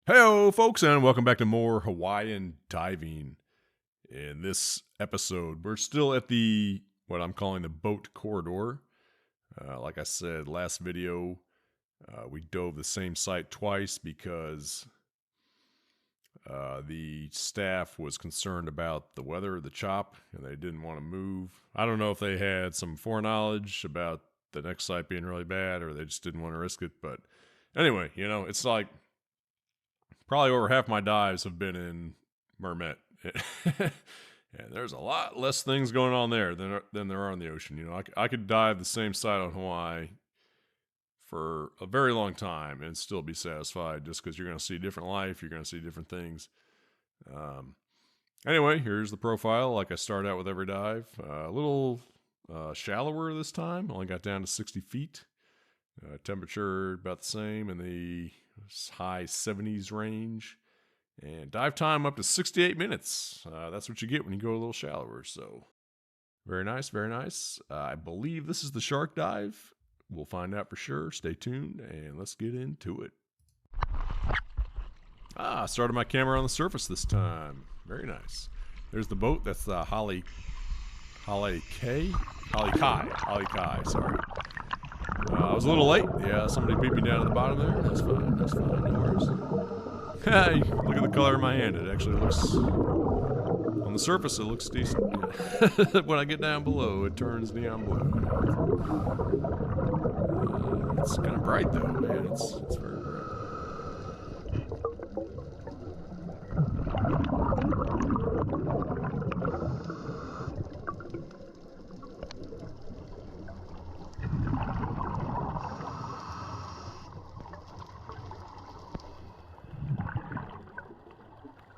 Heyo, folks, and welcome back to more Hawaiian diving. In this episode, we're still at what I'm calling the boat corridor. Like I said, last video, we dove the same site twice because the staff was concerned about the weather of the chop, and they didn't want to move. I don't know if they had some foreknowledge about the next site being really bad, or they just didn't want to risk it. But anyway, it's like probably over half my dives have been in Mermet. And there's a lot less things going on there than there are in the ocean. I could dive the same site on Hawaii for a very long time and still be satisfied, just because you're going to see different life, you're going to see different things. Anyway, here's the profile like I start out with every dive. A little shallower this time, only got down to 60 feet. Temperature about the same in the high 70s range. And dive time up to 68 minutes. That's what you get when you go a little shallower. So very nice, very nice. I believe this is the shark dive. We'll find out for sure. Stay tuned and let's get into it. Started my camera on the surface this time. Very nice. There's the boat. That's the Holly Kai, sorry. I was a little late. Yeah, somebody beat me down to the bottom there. That's fine. No worries. Hey, look at the color of my hand. It actually looks, on the surface, it looks decent. When I get down below, it turns neon blue. It's kind of bright though, man. It's very bright.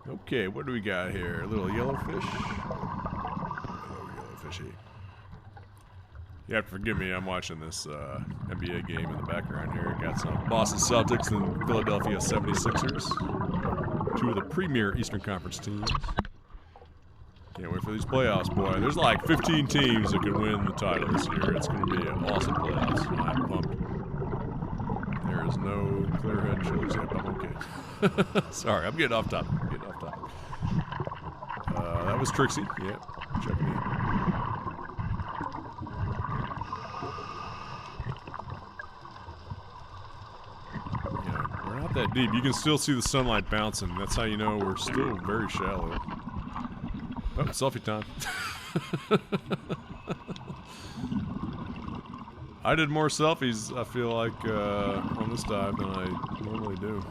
Okay, what do we got here? A little yellowfish. Hello, yellowfishy. You have to forgive me, I'm watching this NBA game in the background here. Got some Boston Celtics and Philadelphia 76ers. Two of the premier Eastern Conference teams. Can't wait for these playoffs, boy. There's like 15 teams that could win the title this year. It's going to be an awesome playoffs. I'm pumped. There is no clear head and shoulders yet, but I'm okay. Sorry, I'm getting off topic. That was Trixie. Yep, checking in. Yeah, we're not that deep. You can still see the sunlight bouncing. That's how you know we're still very shallow. Oh, selfie time. I did more selfies, I feel like, on this dive than I normally do.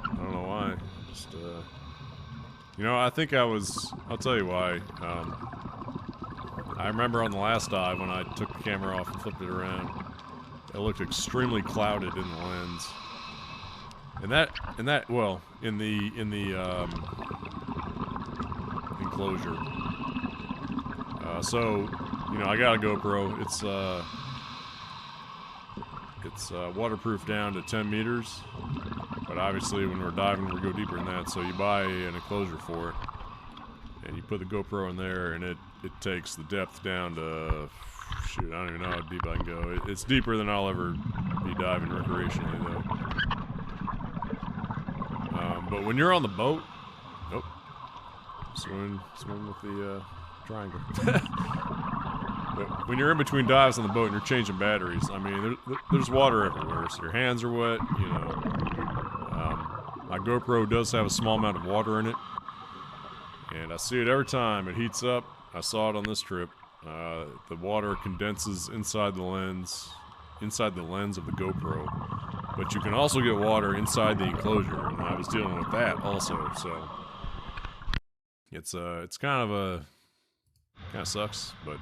I don't know why. Just, I think I'll tell you why. I remember on the last dive when I took the camera off and flipped it around, it looked extremely clouded in the lens. In the enclosure. So, I got a GoPro. It's waterproof down to 10 meters. But obviously when we're diving, we go deeper than that. So you buy an enclosure for it. And you put the GoPro in there, and it takes the depth down to, shoot, I don't even know how deep I can go. It's deeper than I'll ever be diving recreationally, though. But when you're on the boat, swim with the triangle. But when you're in between dives on the boat and you're changing batteries, I mean, there's water everywhere, so your hands are wet, My GoPro does have a small amount of water in it, and I see it every time it heats up. I saw it on this trip. The water condenses inside the lens of the GoPro, but you can also get water inside the enclosure, and I was dealing with that also. So it's kind of sucks, but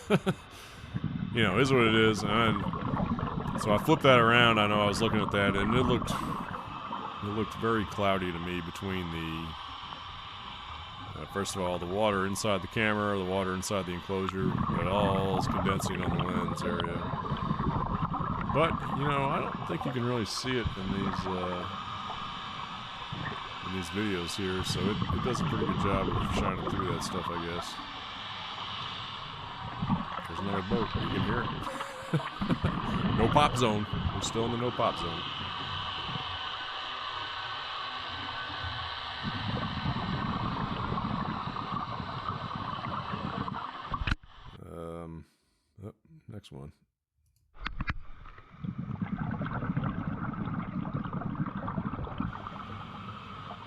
it is what it is. And so I flipped that around. I know I was looking at that, and it looked very cloudy to me between the first of all, the water inside the camera, the water inside the enclosure. It all is condensing on the lens area. But I don't think you can really see it in these videos here. So it does a pretty good job of shining through that stuff, I guess. There's another boat. You can hear it. No pop zone. We're still in the no pop zone.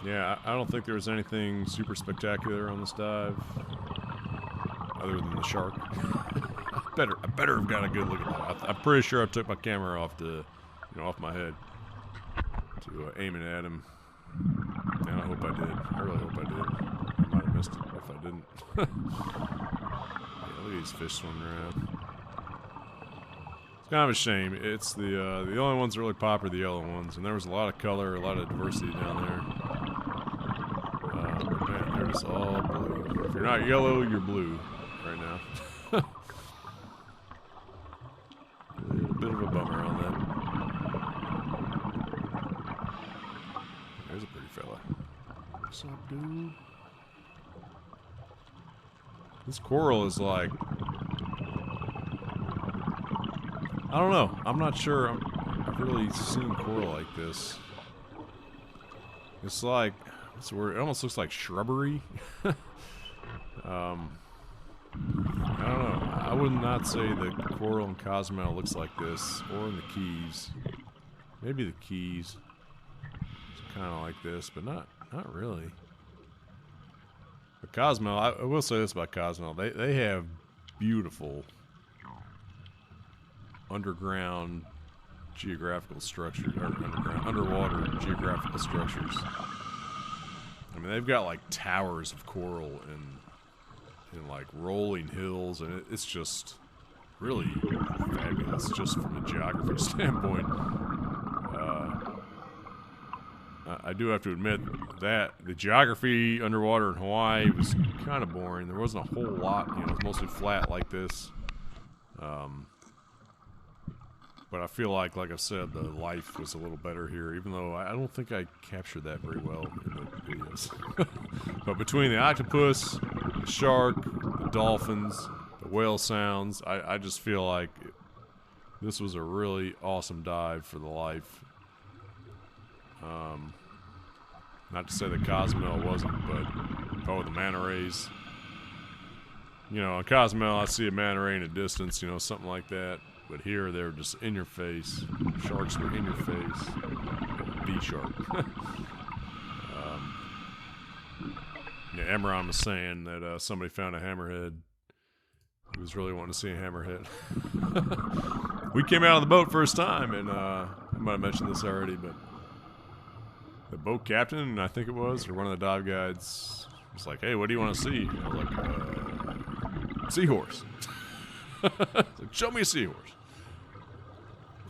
Yeah, I don't think there was anything super spectacular on this dive, other than the shark. I better have got a good look at that. I'm pretty sure I took my camera off off my head to aim it at him. And I hope I did. I really hope I did. I might have missed it if I didn't. Yeah, look at these fish swimming around. It's kind of a shame. It's the only ones that really pop are the yellow ones, and there was a lot of color, a lot of diversity down there. Man, they're just all blue. If you're not yellow, you're blue right now. A little bit of a bummer on that. There's a pretty fella. What's up, dude? This coral is like, I don't know. I'm not sure I've really seen coral like this. It's like, what's the word? It almost looks like shrubbery. I don't know. I would not say the coral in Cozumel looks like this, or in the Keys. Maybe the Keys. It's kind of like this, but not really. But Cozumel, I will say this about Cozumel. They have beautiful underground geographical structures, or underwater geographical structures. I mean, they've got like towers of coral and like rolling hills, and it's just really fabulous just from a geography standpoint. I do have to admit that the geography underwater in Hawaii was kind of boring. There wasn't a whole lot, it was mostly flat like this. But I feel like I said, the life was a little better here, even though I don't think I captured that very well in the videos. But between the octopus, the shark, the dolphins, the whale sounds, I just feel like this was a really awesome dive for the life. Not to say that Cozumel wasn't, but the manta rays. In Cozumel, I see a manta ray in a distance, something like that. But here, they were just in your face. Sharks were in your face. The shark. Yeah, Emron was saying that somebody found a hammerhead. He was really wanting to see a hammerhead. We came out of the boat first time, and I might have mentioned this already, but the boat captain, I think it was, or one of the dive guides, was like, "Hey, what do you want to see?" I was like, "Seahorse." Like, show me a seahorse.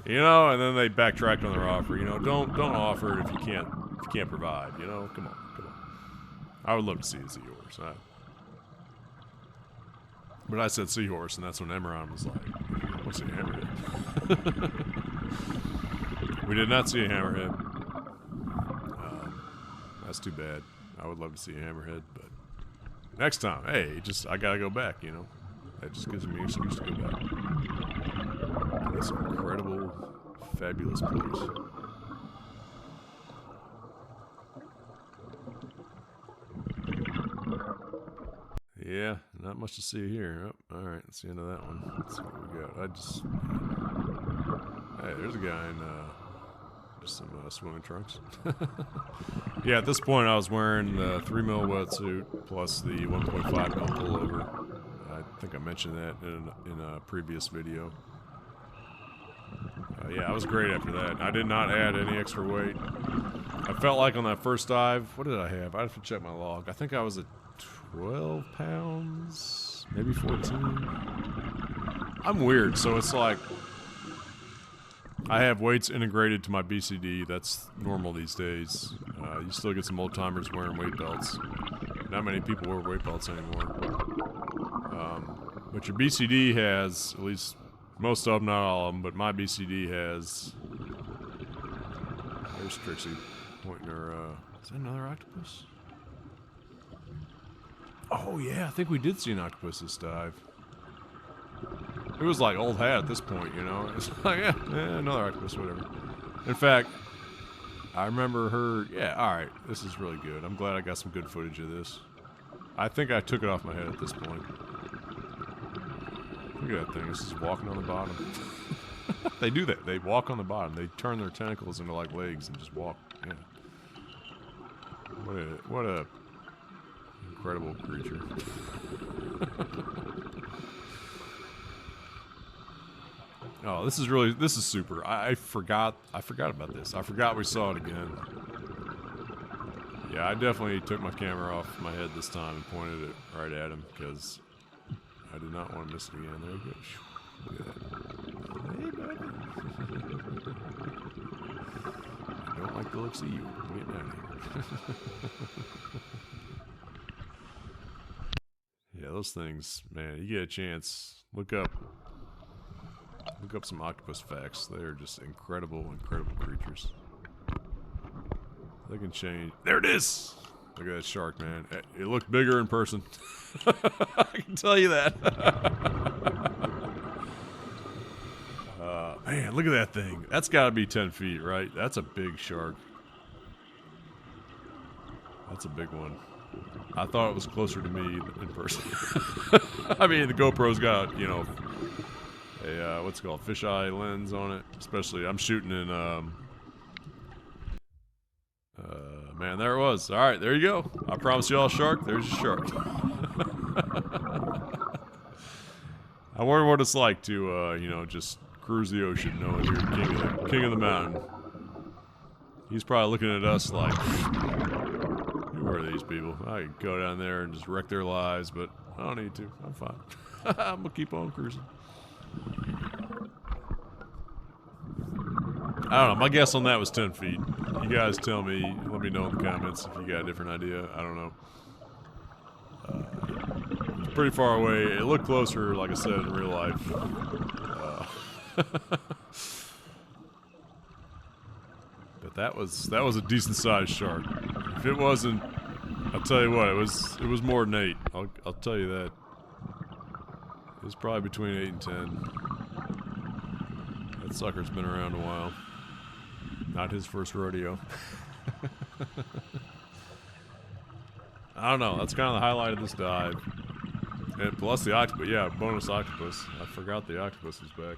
And then they backtracked on their offer. Don't offer it if you can't provide. Come on. I would love to see a seahorse. But I said seahorse, and that's when Emron was like, "I want to see a hammerhead." We did not see a hammerhead. That's too bad. I would love to see a hammerhead, but next time, hey, I gotta go back. That just gives me an excuse to go back. This incredible, fabulous place. Yeah, not much to see here. Oh, alright, that's the end of that one. Let's see what we got. Hey, there's a guy in just some swimming trunks. Yeah, at this point I was wearing the 3mm wetsuit plus the 1.5mm pullover. I think I mentioned that in a previous video. Yeah, I was great after that. I did not add any extra weight. I felt like on that first dive, what did I have? I have to check my log. I think I was at 12 pounds, maybe 14. I'm weird, so it's like I have weights integrated to my BCD. That's normal these days. You still get some old timers wearing weight belts. Not many people wear weight belts anymore. But your BCD has, at least most of them, not all of them, but my BCD has. There's Trixie pointing her. Is that another octopus? Oh yeah, I think we did see an octopus this dive. It was like old hat at this point, It's like, yeah, another octopus, whatever. In fact, I remember her. Yeah, all right, this is really good. I'm glad I got some good footage of this. I think I took it off my head at this point. Look at that thing. It's just walking on the bottom. They do that. They walk on the bottom. They turn their tentacles into like legs and just walk. Yeah. What a incredible creature. Oh, this is super. I forgot about this. I forgot we saw it again. Yeah, I definitely took my camera off my head this time and pointed it right at him because I did not want to miss it again. There you go. Look at that. Hey, buddy. I don't like the looks of you. Get down here. Yeah, those things, man, you get a chance, look up some octopus facts. They are just incredible creatures. They can change. There it is! Look at that shark, man. It looked bigger in person. I can tell you that. Man, look at that thing. That's got to be 10 feet, right? That's a big shark. That's a big one. I thought it was closer to me in person. I mean, the GoPro's got, you know, a, what's it called, fisheye lens on it. Especially, I'm shooting in, man, there it was. All right, there you go. I promise you all a shark. There's a shark. I wonder what it's like to, you know, just cruise the ocean knowing you're king of the mountain. He's probably looking at us like, who are these people? I could go down there and just wreck their lives, but I don't need to. I'm fine. I'm going to keep on cruising. I don't know. My guess on that was 10 feet. You guys tell me. Let me know in the comments if you got a different idea. I don't know. It's pretty far away. It looked closer, like I said, in real life. But that was a decent sized shark. If it wasn't, I'll tell you what, it was more than 8. I'll tell you that. It was probably between 8 and 10. That sucker's been around a while. Not his first rodeo. I don't know. That's kind of the highlight of this dive. And plus the octopus. Yeah, bonus octopus. I forgot the octopus was back.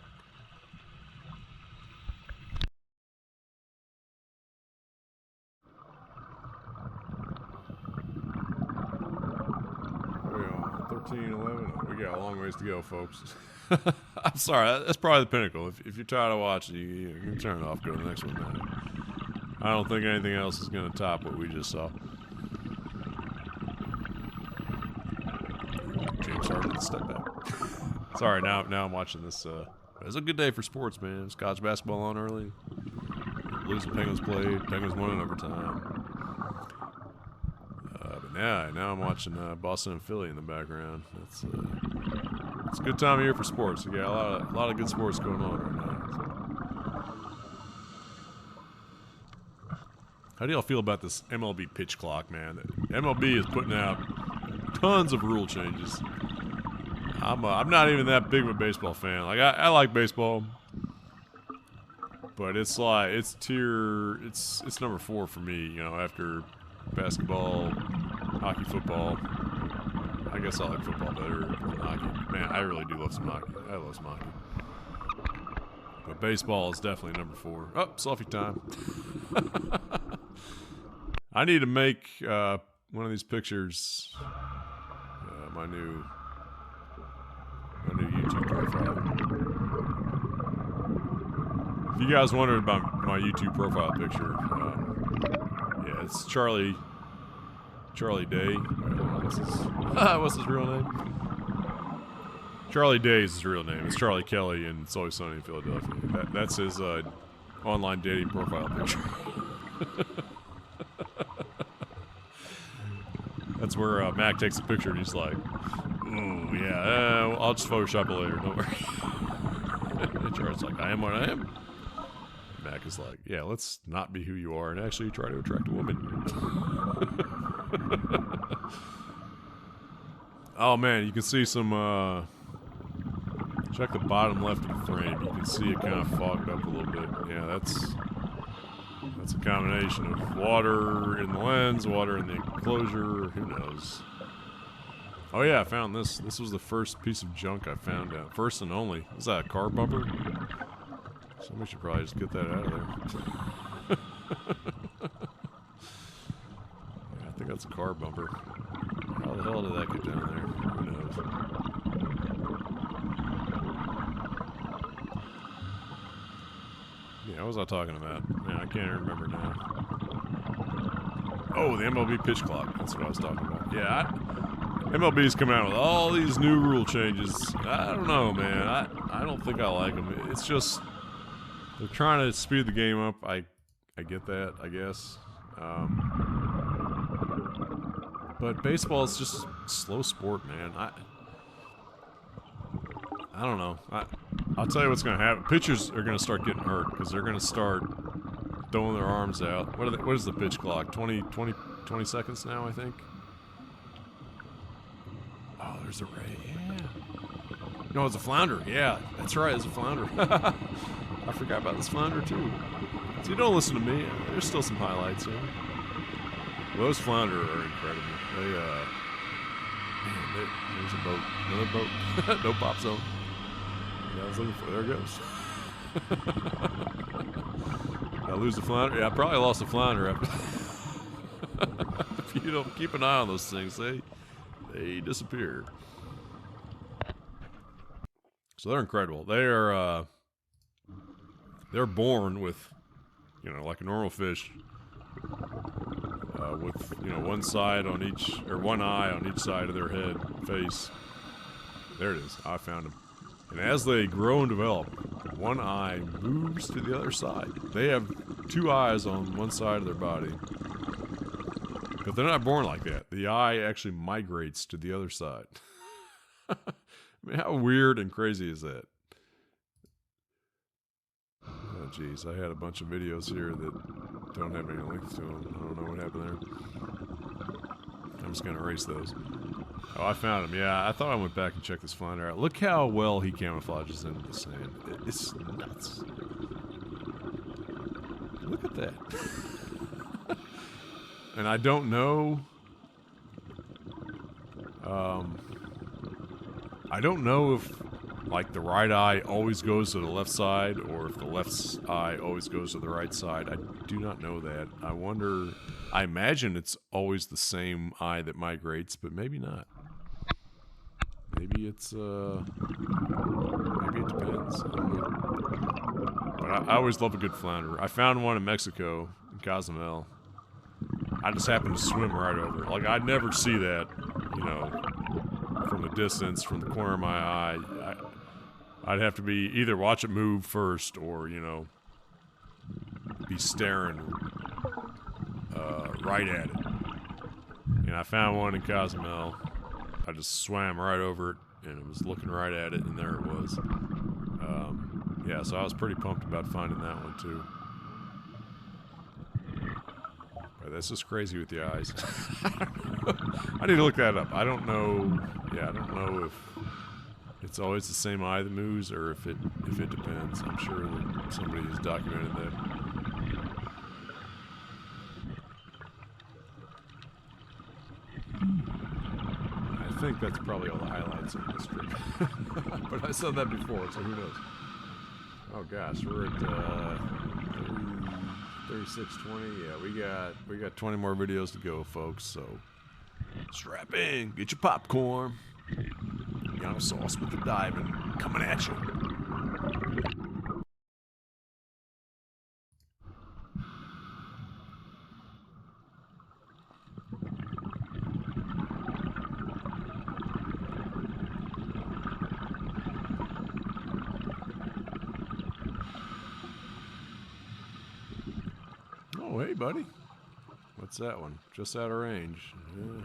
Where are we on? 13, 11? We got a long ways to go, folks. I'm sorry. That's probably the pinnacle. If you're tired of watching, you can turn it off. Go to the next one, man. I don't think anything else is going to top what we just saw. James Harden, step back. Sorry, now I'm watching this. It was a good day for sports, man. It's college basketball on early. Blues and Penguins played. Penguins won in overtime. But now I'm watching Boston and Philly in the background. It's a good time of year for sports. You got a lot of good sports going on right now. So. How do y'all feel about this MLB pitch clock, man? MLB is putting out tons of rule changes. I'm not even that big of a baseball fan. Like I like baseball, but it's like it's number 4 for me. You know, after basketball, hockey, football. I guess I like football better than hockey. Man, I really do love some hockey. I love some hockey. But baseball is definitely number 4. Oh, selfie time. I need to make one of these pictures my new YouTube profile. If you guys wondered about my YouTube profile picture, yeah, it's Charlie Day. What's his real name? Charlie Day is his real name. It's Charlie Kelly, and It's Always Sunny in Philadelphia. That's his online dating profile picture. That's where Mac takes a picture and he's like, "Ooh, yeah, I'll just Photoshop it later. Don't worry." And Charlie's like, "I am what I am." Mac is like, "Yeah, let's not be who you are and actually try to attract a woman." Oh man, you can see some. Check the bottom left of the frame. You can see it kind of fogged up a little bit. Yeah, that's a combination of water in the lens, water in the enclosure. Who knows? Oh yeah, I found this. This was the first piece of junk I found out. First and only. Was that a car bumper? Somebody should probably just get that out of there. car bumper. How the hell did that get down there? Who knows? Yeah, what was I talking about? Man, I can't even remember now. Oh, the MLB pitch clock. That's what I was talking about. Yeah, MLB's come out with all these new rule changes. I don't know, man. I don't think I like them. It's just they're trying to speed the game up. I get that, I guess. But baseball is just a slow sport, man. I don't know. I'll tell you what's going to happen. Pitchers are going to start getting hurt because they're going to start throwing their arms out. What is the pitch clock? 20 seconds now, I think. Oh, there's a ray. Yeah. No, it's a flounder. Yeah, that's right. It's a flounder. I forgot about this flounder, too. So you don't listen to me. There's still some highlights here. Those flounder are incredible. Man, there's a boat. Another boat. No pop zone. Yeah, I was looking for. There it goes. I lose the flounder. Yeah, I probably lost the flounder after. If you don't keep an eye on those things, they disappear. So they're incredible. They're born with, like a normal fish, with one side on each, or one eye on each side of their head, face. There it is. I found them. And as they grow and develop, one eye moves to the other side. They have two eyes on one side of their body. But they're not born like that. The eye actually migrates to the other side. I mean, how weird and crazy is that? Oh, geez. I had a bunch of videos here that don't have any links to them. I don't know what happened there. I'm just going to erase those. Oh, I found him. Yeah, I thought I went back and checked this flounder out. Look how well he camouflages into the sand. It's nuts. Look at that. And I don't know. I don't know if, like, the right eye always goes to the left side, or if the left eye always goes to the right side. I do not know that. I wonder. I imagine it's always the same eye that migrates, but maybe not. Maybe it's, maybe it depends. I don't know. But I always love a good flounder. I found one in Mexico, in Cozumel. I just happened to swim right over it. Like, I'd never see that, from a distance, from the corner of my eye. I'd have to be either watch it move first or, be staring right at it. And I found one in Cozumel. I just swam right over it, and it was looking right at it, and there it was. Yeah, so I was pretty pumped about finding that one, too. But that's just crazy with the eyes. I need to look that up. I don't know. Yeah, I don't know if it's always the same eye that moves, or if it depends. I'm sure that somebody has documented that. I think that's probably all the highlights of this trip. But I said that before, so who knows? Oh gosh, we're at 36:20. Yeah, we got 20 more videos to go, folks. So strap in, get your popcorn. Got a sauce with the diving coming at you. Oh, hey, buddy. What's that one? Just out of range. Yeah.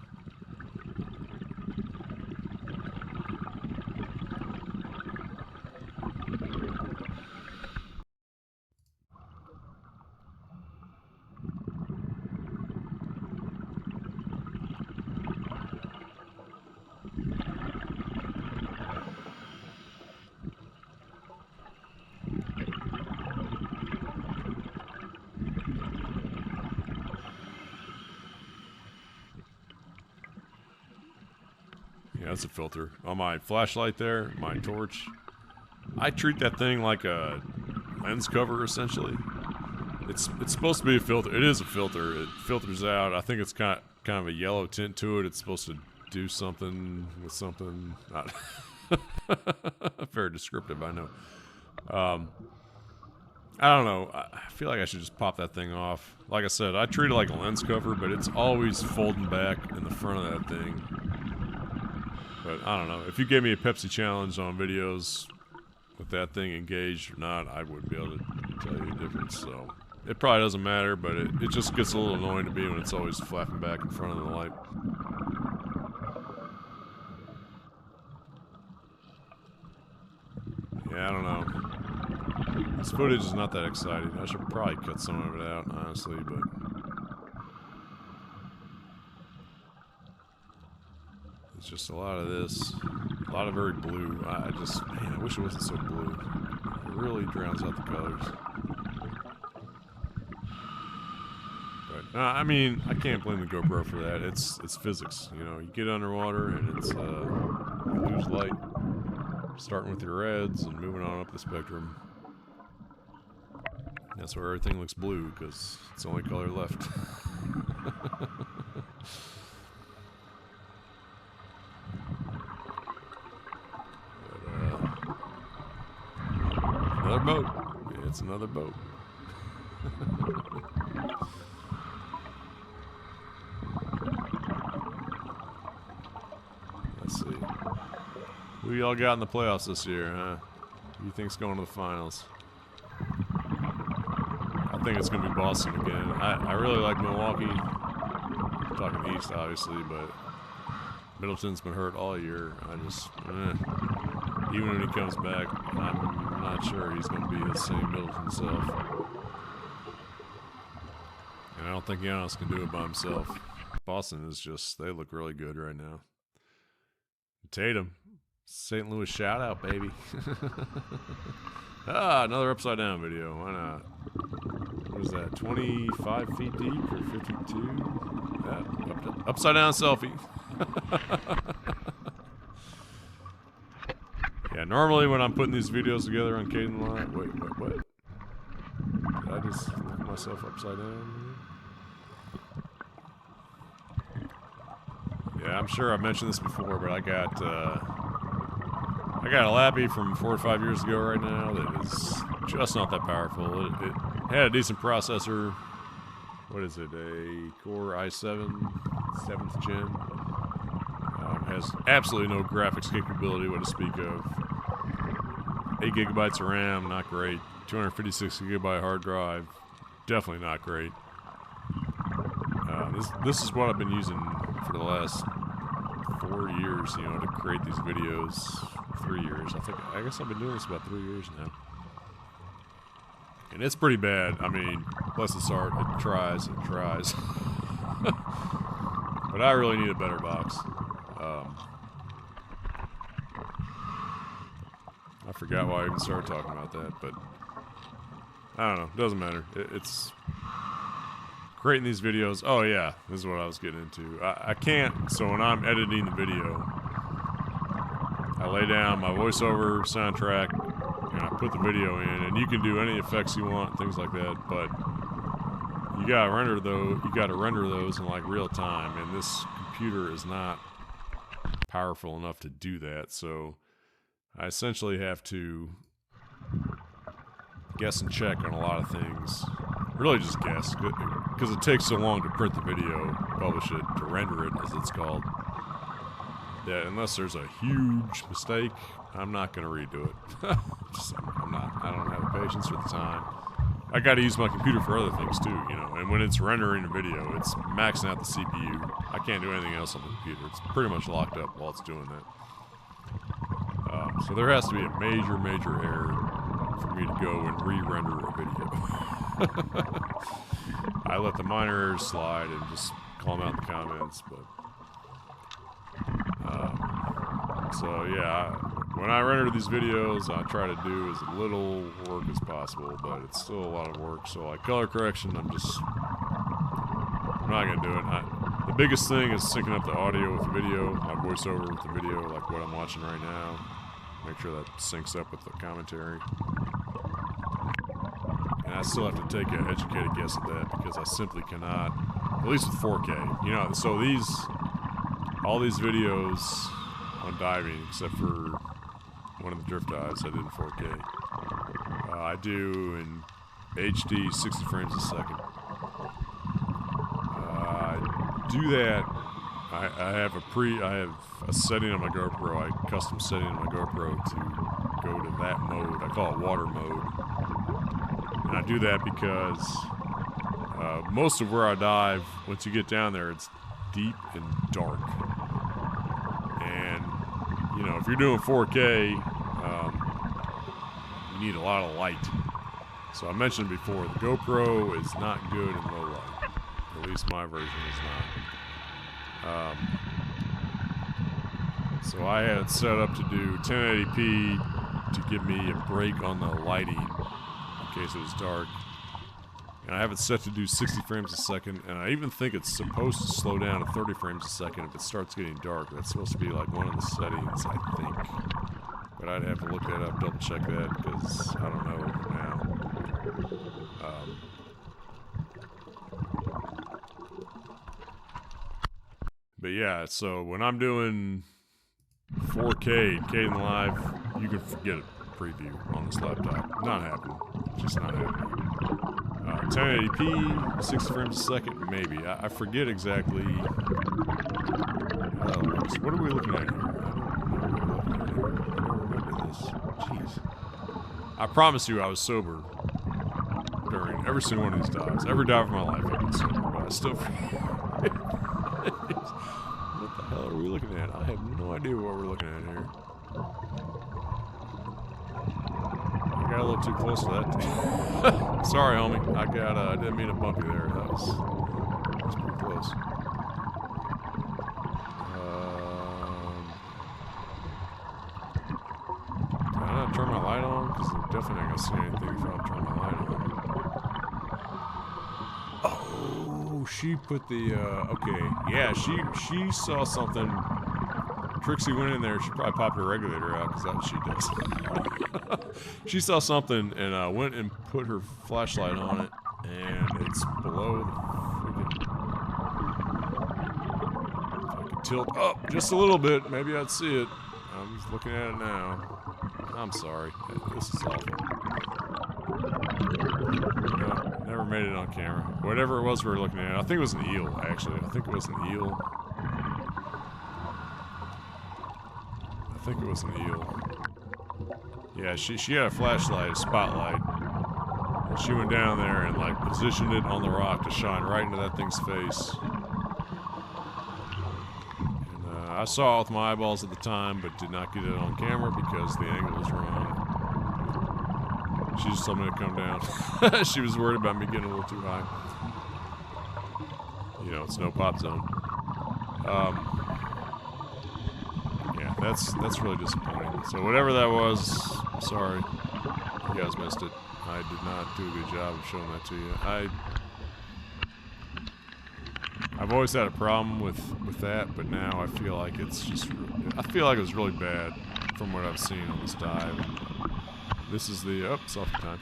Yeah, that's a filter. On my flashlight there, my torch, I treat that thing like a lens cover, essentially. It's supposed to be a filter. It is a filter. It filters out. I think it's kind of a yellow tint to it. It's supposed to do something with something. Not very descriptive, I know. I don't know. I feel like I should just pop that thing off. Like I said, I treat it like a lens cover, but it's always folding back in the front of that thing. But I don't know. If you gave me a Pepsi challenge on videos with that thing engaged or not, I wouldn't be able to tell you the difference. So it probably doesn't matter, but it just gets a little annoying to me when it's always flapping back in front of the light. Yeah, I don't know. This footage is not that exciting. I should probably cut some of it out, honestly, but... It's just a lot of this. A lot of very blue. Man, I wish it wasn't so blue. It really drowns out the colors. But, I mean, I can't blame the GoPro for that. It's physics, you know. You get underwater and it's, you lose light. Starting with your reds and moving on up the spectrum. That's where everything looks blue, because it's the only color left. Another boat. Yeah, it's another boat. Let's see. Who y'all got in the playoffs this year, huh? Who you think's going to the finals? I think it's going to be Boston again. I really like Milwaukee. I'm talking East, obviously, but Middleton's been hurt all year. Even when he comes back, I'm not sure he's going to be the same Middleton self. And I don't think Giannis can do it by himself. Boston is just, they look really good right now. Tatum. St. Louis shout out, baby. Another upside down video. Why not? What is that? 25 feet deep or 52? Upside down selfie. Yeah, normally when I'm putting these videos together on Caden Line. Wait, what? Did I just look at myself upside down? Yeah, I'm sure I've mentioned this before, but I got a Lappy from 4 or 5 years ago right now that is just not that powerful. It had a decent processor. What is it? A Core i7, 7th gen. Has absolutely no graphics capability, what to speak of. 8 gigabytes of RAM, not great. 256 gigabyte hard drive, definitely not great. This is what I've been using for the last 4 years, you know, to create these videos. 3 years. I guess I've been doing this about 3 years now. And it's pretty bad. I mean, bless its heart, it tries. But I really need a better box. I forgot why I even started talking about that, but I don't know. It doesn't matter. It's creating these videos. Oh yeah, this is what I was getting into. I can't, so when I'm editing the video, I lay down my voiceover soundtrack and I put the video in, and you can do any effects you want, things like that, but you gotta render those in like real time, and this computer is not powerful enough to do that, so I essentially have to guess and check on a lot of things. Really just guess, because it takes so long to print the video, publish it, to render it, as it's called. Yeah, unless there's a huge mistake, I'm not going to redo it. I don't have the patience for the time. I got to use my computer for other things too, you know, and when it's rendering a video, it's maxing out the CPU. I can't do anything else on the computer. It's pretty much locked up while it's doing that. So there has to be a major error for me to go and re-render a video. I let the minor errors slide and just call them out in the comments, but so yeah, when I render these videos, I try to do as little work as possible, but it's still a lot of work. So like color correction, I'm not gonna do it. The biggest thing is syncing up the audio with the video, my voiceover with the video, like what I'm watching right now. Make sure that syncs up with the commentary. And I still have to take an educated guess at that because I simply cannot, at least with 4K. You know, so all these videos on diving, except for one of the drift dives I did in 4K, I do in HD 60 frames a second. I do that. I have a setting on my GoPro, a custom setting on my GoPro to go to that mode. I call it water mode. And I do that because most of where I dive, once you get down there, it's deep and dark. And, you know, if you're doing 4K, you need a lot of light. So I mentioned before, the GoPro is not good in low light. At least my version is not. So I had it set up to do 1080p to give me a break on the lighting in case it was dark. And I have it set to do 60 frames a second, and I even think it's supposed to slow down to 30 frames a second if it starts getting dark. That's supposed to be like one of the settings, I think. But I'd have to look that up, double check that, because I don't know now. But yeah, so when I'm doing 4K, Caden Live, you can forget a preview on this laptop. Not happening. Just not happening. 1080p, 60 frames a second, maybe. I forget exactly how that works. What are we looking at here? I don't remember this. Jeez. I promise you I was sober during every single one of these dives. Every dive of my life I've been sober, but I still forget. What the hell are we looking at? I have no idea what we're looking at here. I got a little too close to that. Sorry, homie. I didn't mean to bump you there. That was pretty close. Did I not turn my light on? Because I'm definitely not going to see anything if I don't turn my light on. Oh, she put the, okay. Yeah, she saw something. Trixie went in there. She probably popped her regulator out because that's what she does. She saw something and went and put her flashlight on it, and it's below the freaking. If I could tilt up just a little bit, maybe I'd see it. I'm just looking at it now. I'm sorry. This is awful. No, never made it on camera. Whatever it was we were looking at, I think it was an eel, actually. I think it was an eel. Yeah, she had a flashlight, a spotlight. And she went down there and like positioned it on the rock to shine right into that thing's face. And I saw it with my eyeballs at the time, but did not get it on camera because the angle was wrong. She just told me to come down. She was worried about me getting a little too high. You know, it's no pop zone. Yeah, that's really disappointing. So whatever that was, sorry. You guys missed it. I did not do a good job of showing that to you. I've always had a problem with that, but now I feel like it's just. I feel like it was really bad from what I've seen on this dive. This is the it's off the time.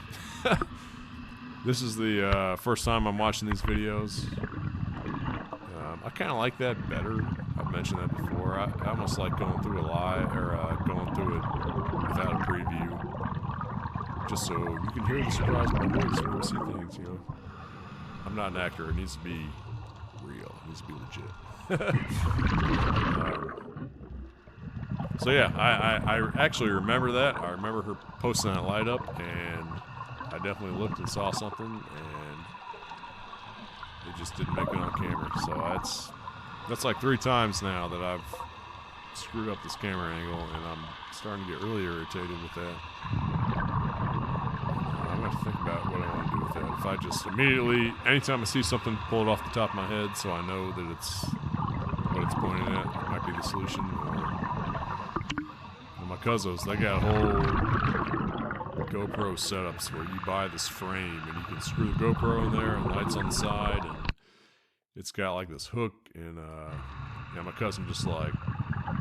This is the first time I'm watching these videos. I kind of like that better. I've mentioned that before. I almost like going through a live or going through it without a preview, just so you can hear the surprise of my voice when you see things. You know, I'm not an actor. It needs to be real. It needs to be legit. So yeah, I actually remember that. I remember her posting that light up, and I definitely looked and saw something, and it just didn't make it on camera. So that's like 3 times now that I've screwed up this camera angle, and I'm starting to get really irritated with that. I'm gonna have to think about what I want to do with that. If I just immediately, anytime I see something, pull it off the top of my head so I know that it's what it's pointing at. It might be the solution. Or my cousins, they got whole GoPro setups where you buy this frame and you can screw the GoPro in there and lights on the side, and it's got like this hook, and yeah, my cousin just like,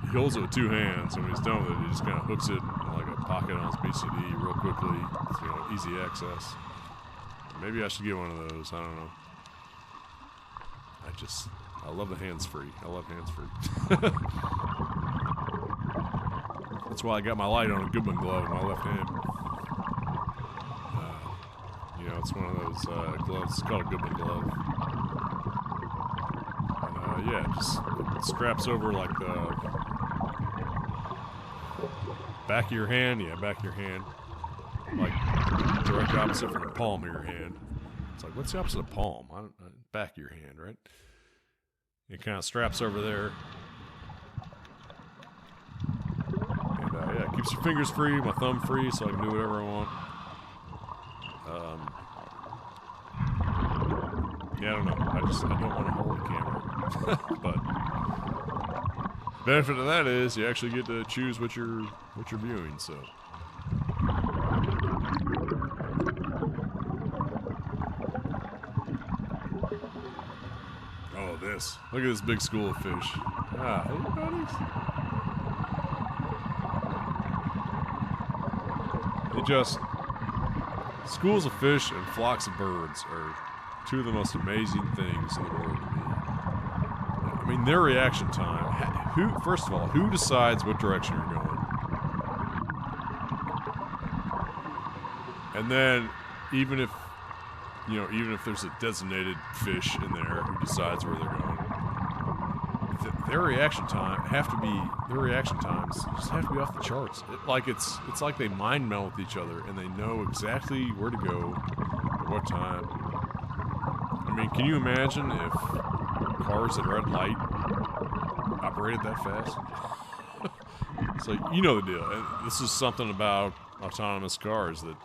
he holds it with 2 hands, and when he's done with it, he just kind of hooks it in like a pocket on his BCD real quickly. It's, you know, easy access. Maybe I should get one of those. I don't know. I love the hands-free. I love hands-free. That's why I got my light on a Goodman glove in my left hand. You know, it's one of those gloves. It's called a Goodman glove. And, yeah, it straps over like the back of your hand. Yeah, back of your hand. Like direct opposite from the palm of your hand. It's like, what's the opposite of palm? Back of your hand, right? It kind of straps over there. And yeah, it keeps your fingers free, my thumb free, so I can do whatever I want. Yeah, I don't know. I don't want to hold the camera. But benefit of that is you actually get to choose what you're viewing, so. Look at this big school of fish. Ah, hey buddies. It just, schools of fish and flocks of birds are two of the most amazing things in the world to me. I mean, their reaction time. First of all, who decides what direction you're going? And then, even if there's a designated fish in there who decides where they're going, their reaction times just have to be off the charts. It's like they mind meld with each other and they know exactly where to go at what time. I mean, can you imagine if cars at red light operated that fast? It's like, you know the deal. And this is something about autonomous cars that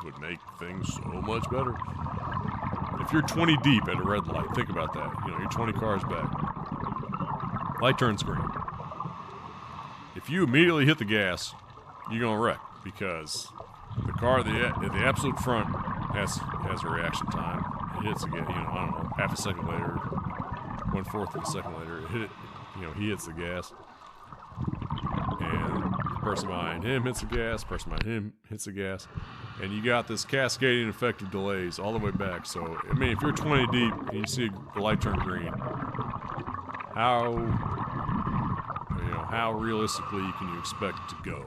would make things so much better. If you're 20 deep at a red light, think about that. You know, you're 20 cars back. Light turns green. If you immediately hit the gas, you're gonna wreck because the car at the absolute front has a reaction time. It hits again, I don't know, half a second later, 1/4 of a second later, it hit it. He hits the gas, and the person behind him hits the gas. Person behind him hits the gas. And you got this cascading effect of delays all the way back. So, I mean, if you're 20 deep and you see the light turn green, how realistically can you expect it to go?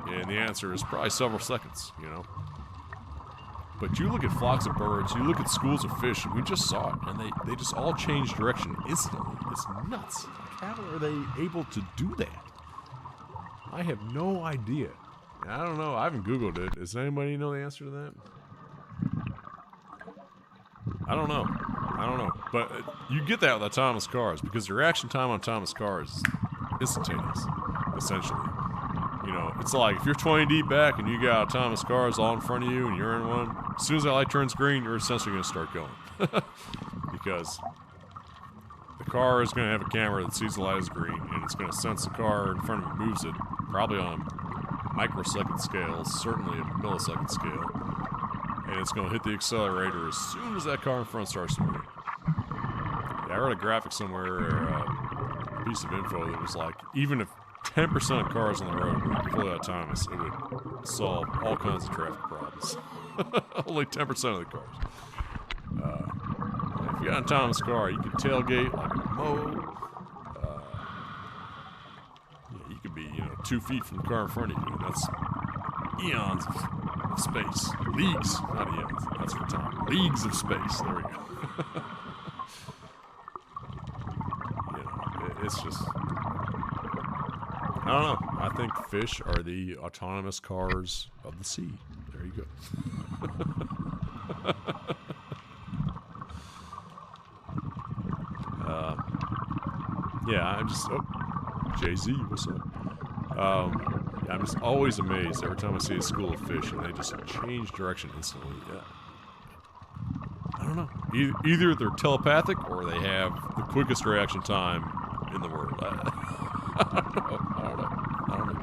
And the answer is probably several seconds, But you look at flocks of birds, you look at schools of fish, and we just saw it, and they just all change direction instantly. It's nuts. Like, how are they able to do that? I have no idea. I don't know. I haven't Googled it. Does anybody know the answer to that? I don't know. But you get that with autonomous cars because the reaction time on autonomous cars is instantaneous, essentially. It's like if you're 20 deep back and you got autonomous cars all in front of you and you're in one, as soon as that light turns green, you're essentially going to start going. Because the car is going to have a camera that sees the light is green and it's going to sense the car in front of it moves it, probably on microsecond scale, certainly a millisecond scale, and it's going to hit the accelerator as soon as that car in front starts to move. Yeah, I read a graphic somewhere, or a piece of info that was like, even if 10% of cars on the road were fully autonomous, it would solve all kinds of traffic problems. Only 10% of the cars. If you got an autonomous car, you can tailgate like a Mo. You could be, 2 feet from the car in front of you, and that's eons of space. Leagues, not eons. That's for time. Leagues of space. There we go. It's just, I don't know. I think fish are the autonomous cars of the sea. There you go. Yeah, I'm just, Jay-Z, what's up? I'm just always amazed every time I see a school of fish and they just change direction instantly. Yeah. I don't know. Either they're telepathic or they have the quickest reaction time in the world. I don't know.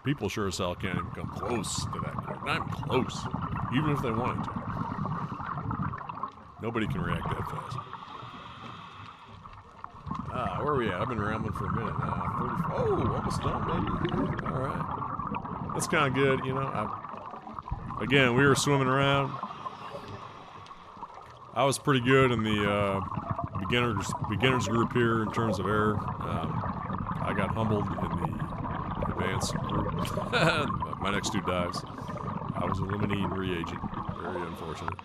People sure as hell can't even come close to that quick. Not even close. Even if they wanted to. Nobody can react that fast. Where are we at? I've been rambling for a minute now. 30, almost done, baby. All right. That's kind of good, again, we were swimming around. I was pretty good in the beginners group here in terms of air. I got humbled in the advanced group. My next 2 dives, I was a limousine reagent. Very unfortunate.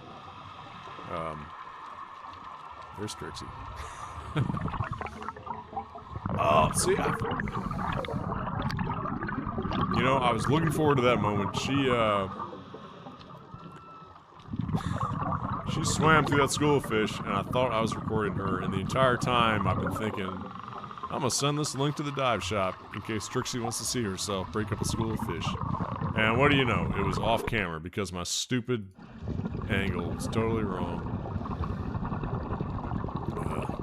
There's Trixie. Oh, see, you know, I was looking forward to that moment. She swam through that school of fish, and I thought I was recording her, and the entire time I've been thinking, I'm gonna send this link to the dive shop in case Trixie wants to see herself break up a school of fish. And what do you know? It was off camera because my stupid angle was totally wrong.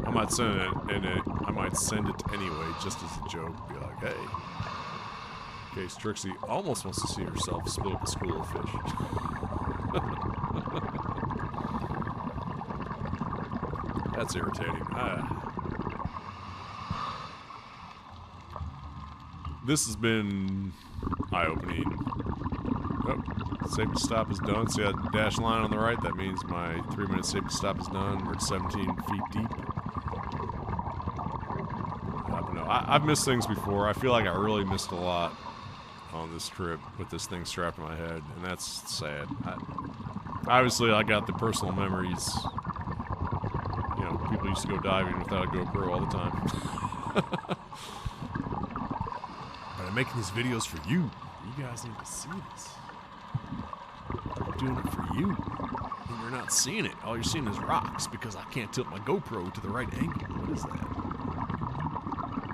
I might send it, and I might send it anyway, just as a joke. Be like, hey, in case Trixie almost wants to see herself split up a school of fish. That's irritating. This has been eye-opening. Oh, safety stop is done. See that dash line on the right? That means my 3-minute safety stop is done. We're at 17 feet deep. I don't know. I've missed things before. I feel like I really missed a lot on this trip with this thing strapped to my head, and that's sad. Obviously, I got the personal memories. You know, people used to go diving without a GoPro all the time. But I'm making these videos for you. You guys need to see this. I'm doing it for you. And you're not seeing it. All you're seeing is rocks because I can't tilt my GoPro to the right angle. What is that?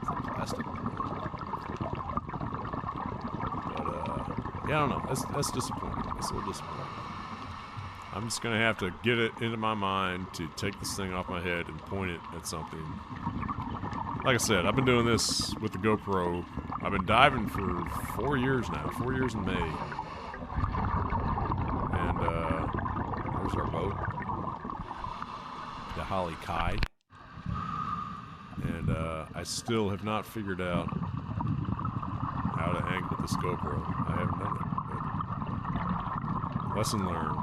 Is that plastic? But, yeah, I don't know. That's disappointing. That's a little disappointing. I'm just going to have to get it into my mind to take this thing off my head and point it at something. Like I said, I've been doing this with the GoPro. I've been diving for 4 years now. 4 years in May. And, there's our boat. The Holly Kai. And, I still have not figured out how to angle this GoPro. I haven't done it. But lesson learned.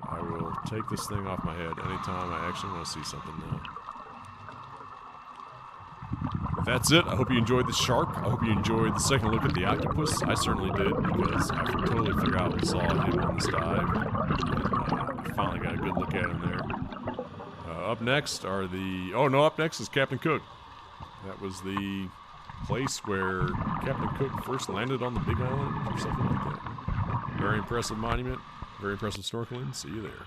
I will take this thing off my head anytime I actually want to see something now. That's it. I hope you enjoyed the shark. I hope you enjoyed the second look at the octopus. I certainly did because I totally forgot we saw him on this dive. And, finally got a good look at him there. Up next are up next is Captain Cook. That was the place where Captain Cook first landed on the Big Island or something like that. Very impressive monument. Very impressive snorkeling. See you there.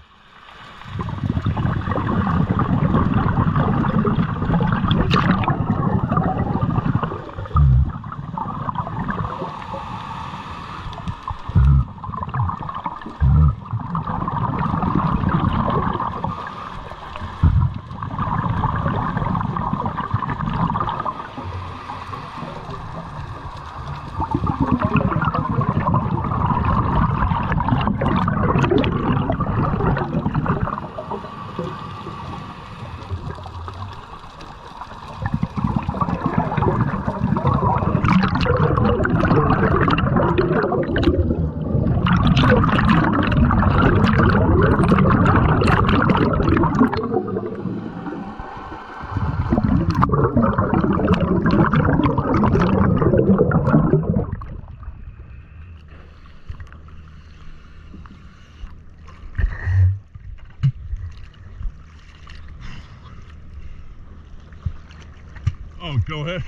Oh, go ahead.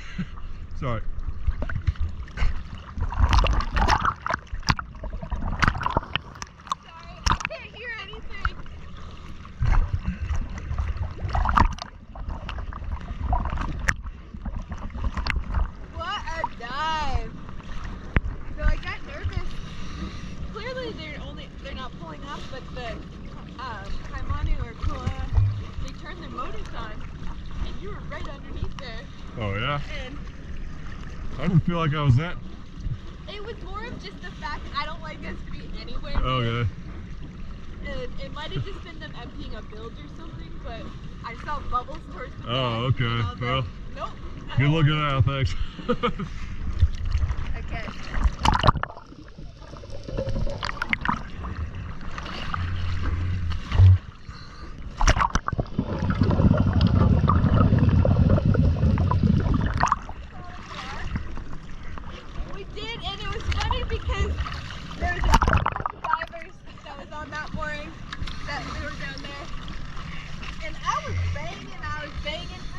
Sorry. Oh yeah? And I didn't feel like I was that. It was more of just the fact that I don't like us to be anywhere. Okay. It might have just been them emptying a bilge or something, but I saw bubbles towards the Oh, back, okay. Well, nope. good looking out, thanks. Okay. did, and it was funny because there was a divers that was on that mooring that we were down there, and I was banging,